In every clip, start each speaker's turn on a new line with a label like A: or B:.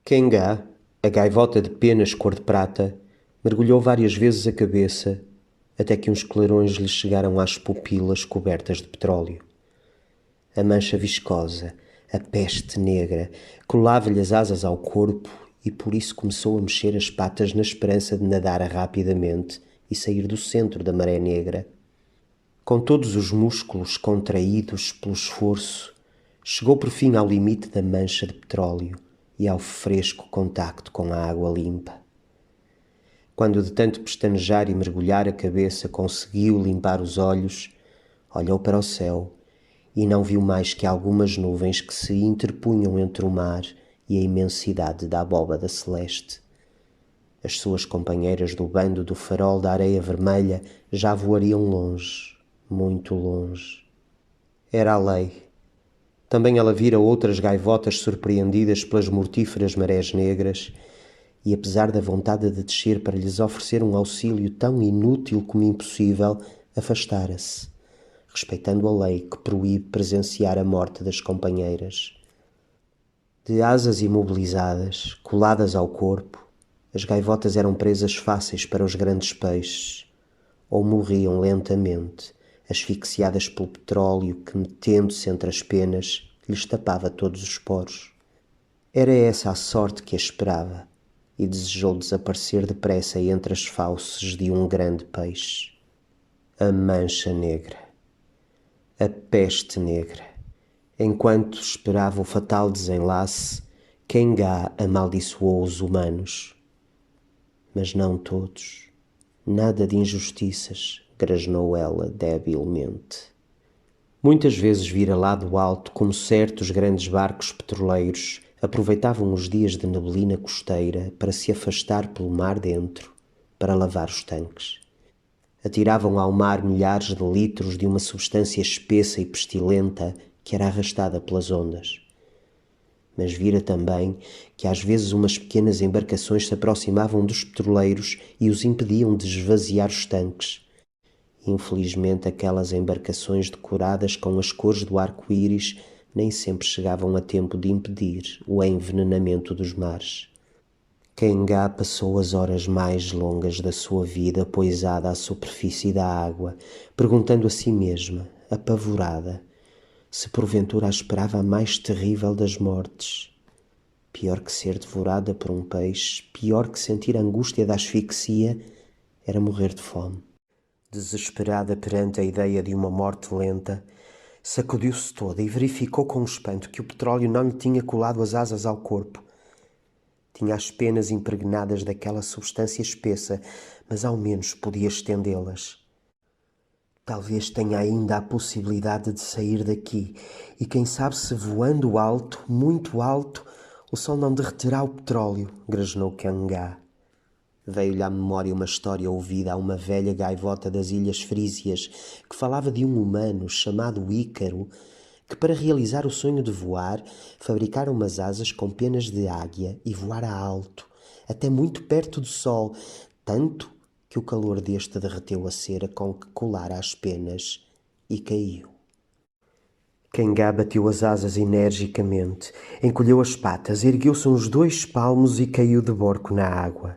A: Kengá, a gaivota de penas cor de prata, mergulhou várias vezes a cabeça, até que uns clarões lhe chegaram às pupilas cobertas de petróleo. A mancha viscosa, a peste negra, colava-lhe as asas ao corpo e por isso começou a mexer as patas na esperança de nadar rapidamente e sair do centro da maré negra. Com todos os músculos contraídos pelo esforço, chegou por fim ao limite da mancha de petróleo e ao fresco contacto com a água limpa. Quando de tanto pestanejar e mergulhar a cabeça conseguiu limpar os olhos, olhou para o céu e não viu mais que algumas nuvens que se interpunham entre o mar e a imensidade da abóbada celeste. As suas companheiras do bando do farol da areia vermelha já voariam longe, muito longe. Era a lei. Também ela vira outras gaivotas surpreendidas pelas mortíferas marés negras e, apesar da vontade de descer para lhes oferecer um auxílio tão inútil como impossível, afastara-se, respeitando a lei que proíbe presenciar a morte das companheiras. De asas imobilizadas, coladas ao corpo, as gaivotas eram presas fáceis para os grandes peixes, ou morriam lentamente, asfixiadas pelo petróleo que, metendo-se entre as penas, lhes tapava todos os poros. Era essa a sorte que a esperava, e desejou desaparecer depressa entre as fauces de um grande peixe. A mancha negra. A peste negra. Enquanto esperava o fatal desenlace, Kengá amaldiçoou os humanos. Mas não todos. Nada de injustiças, grasnou ela debilmente. Muitas vezes vira lá do alto como certos grandes barcos petroleiros aproveitavam os dias de neblina costeira para se afastar pelo mar dentro, para lavar os tanques. Atiravam ao mar milhares de litros de uma substância espessa e pestilenta que era arrastada pelas ondas. Mas vira também que às vezes umas pequenas embarcações se aproximavam dos petroleiros e os impediam de esvaziar os tanques. Infelizmente, aquelas embarcações decoradas com as cores do arco-íris nem sempre chegavam a tempo de impedir o envenenamento dos mares. Kengá passou as horas mais longas da sua vida poisada à superfície da água, perguntando a si mesma, apavorada, se porventura a esperava a mais terrível das mortes. Pior que ser devorada por um peixe, pior que sentir a angústia da asfixia, era morrer de fome. Desesperada perante a ideia de uma morte lenta, sacudiu-se toda e verificou com espanto que o petróleo não lhe tinha colado as asas ao corpo. Tinha as penas impregnadas daquela substância espessa, mas ao menos podia estendê-las. Talvez tenha ainda a possibilidade de sair daqui, e quem sabe se voando alto, muito alto, o sol não derreterá o petróleo, grasnou Kengá. Veio-lhe à memória uma história ouvida a uma velha gaivota das Ilhas Frísias que falava de um humano chamado Ícaro que, para realizar o sonho de voar, fabricara umas asas com penas de águia e voara alto, até muito perto do sol, tanto que o calor deste derreteu a cera com que colara as penas e caiu. Kengá bateu as asas energicamente, encolheu as patas, ergueu-se uns 2 palmos e caiu de borco na água.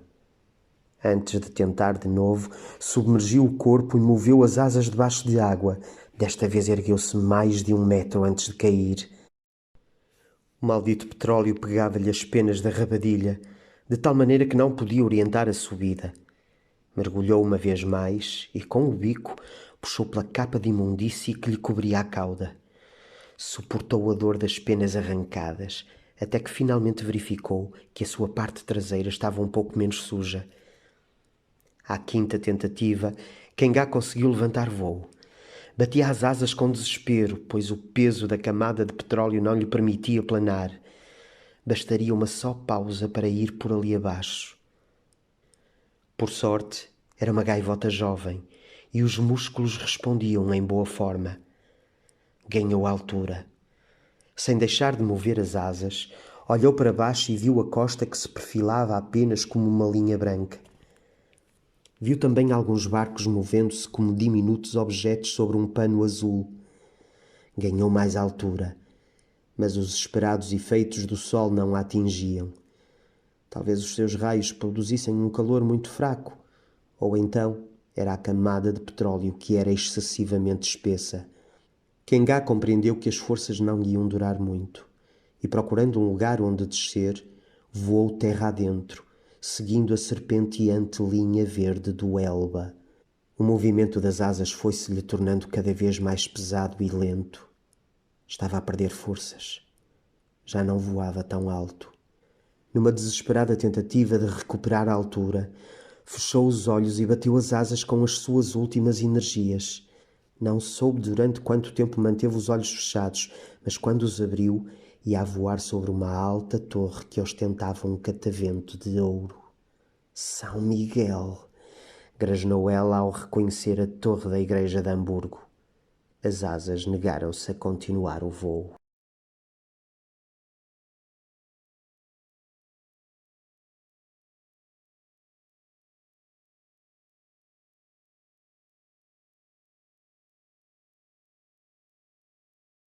A: Antes de tentar de novo, submergiu o corpo e moveu as asas debaixo de água. Desta vez ergueu-se mais de 1 metro antes de cair. O maldito petróleo pegava-lhe as penas da rabadilha, de tal maneira que não podia orientar a subida. Mergulhou uma vez mais e, com o bico, puxou pela capa de imundície que lhe cobria a cauda. Suportou a dor das penas arrancadas, até que finalmente verificou que a sua parte traseira estava um pouco menos suja. À 5ª tentativa, Kengá conseguiu levantar voo. Batia as asas com desespero, pois o peso da camada de petróleo não lhe permitia planar. Bastaria uma só pausa para ir por ali abaixo. Por sorte, era uma gaivota jovem e os músculos respondiam em boa forma. Ganhou altura. Sem deixar de mover as asas, olhou para baixo e viu a costa que se perfilava apenas como uma linha branca. Viu também alguns barcos movendo-se como diminutos objetos sobre um pano azul. Ganhou mais altura, mas os esperados efeitos do sol não a atingiam. Talvez os seus raios produzissem um calor muito fraco, ou então era a camada de petróleo que era excessivamente espessa. Kengá compreendeu que as forças não lhe iam durar muito, e procurando um lugar onde descer, voou terra adentro, seguindo a serpenteante linha verde do Elba. O movimento das asas foi-se-lhe tornando cada vez mais pesado e lento. Estava a perder forças. Já não voava tão alto. Numa desesperada tentativa de recuperar a altura, fechou os olhos e bateu as asas com as suas últimas energias. Não soube durante quanto tempo manteve os olhos fechados, mas quando os abriu, ia a voar sobre uma alta torre que ostentava um catavento de ouro. São Miguel! Grasnou ela ao reconhecer a torre da igreja de Hamburgo. As asas negaram-se a continuar o voo.